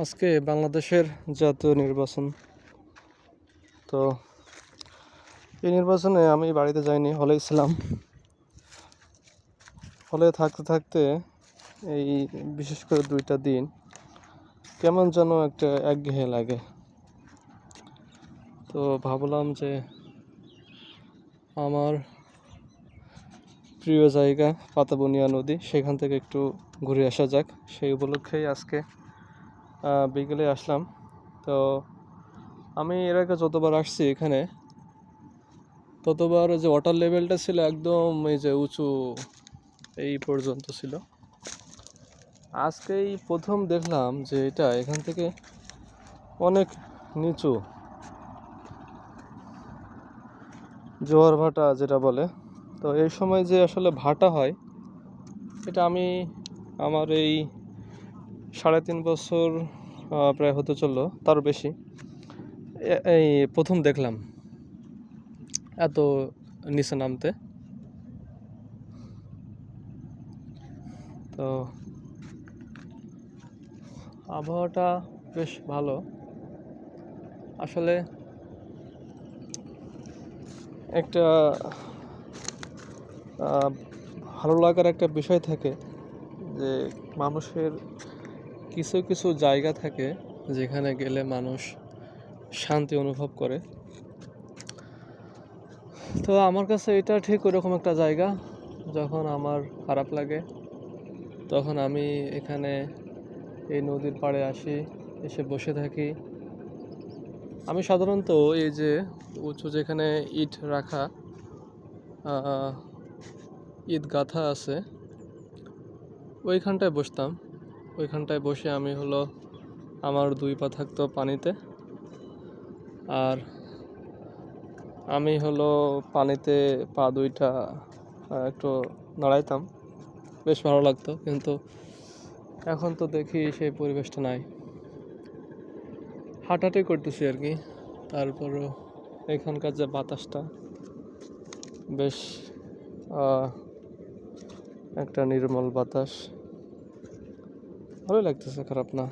আজকে বাংলাদেশের জাতীয় নির্বাচন। তো এই নির্বাচনে আমি বাড়িতে যাইনি, হলেই ছিলাম। হলে থাকতে থাকতে এই বিশেষ করে 2টা দিন কেমন যেন একটা একঘেয়ে লাগে। তো ভাবলাম যে আমার প্রিয় জায়গা পাতাবনিয়া নদী, সেখান থেকে একটু ঘুরে আসা যাক। সেই উপলক্ষেই আজকে বিকেলে আসলাম। তো আমি এর আগে যতবার আসছি এখানে, ততবার যে ওয়াটার লেভেলটা ছিল একদম এই যে উঁচু এই পর্যন্ত ছিল। আজকেই প্রথম দেখলাম যে এটা এখান থেকে অনেক নিচু, জোয়ার ভাটা যেটা বলে। তো এই সময় যে আসলে ভাটা হয়, এটা আমি আমার এই 3.5 বছর প্রায় হতে চললো, তার বেশি, এই প্রথম দেখলাম এত নিচে নামতে। তো আবহাওয়াটা বেশ ভালো। আসলে একটা ভালো লাগার একটা বিষয় থাকে যে মানুষের কিছু কিছু জায়গা থাকে যেখানে গেলে মানুষ শান্তি অনুভব করে। তো আমার কাছে এটা ঠিক ওরকম একটা জায়গা। যখন আমার খারাপ লাগে তখন আমি এখানে এই নদীর পাড়ে আসি, এসে বসে থাকি। আমি সাধারণত এই যে উঁচু যেখানে ইট রাখা, ইট গাঁথা আছে, ওইখানটায় বসতাম। ওইখানটায় বসে আমি আমার 2 পা থাকতো পানিতে, আর আমি পানিতে পা 2টা একটু নাড়াইতাম, বেশ ভালো লাগতো। কিন্তু এখন তো দেখি সেই পরিবেশটা নাই, হাঁটাহাঁটি করতেছি আর কি। তারপরও এখানকার যে বাতাসটা বেশ একটা নির্মল বাতাস, ভালোই লাগতেছে, খারাপ না।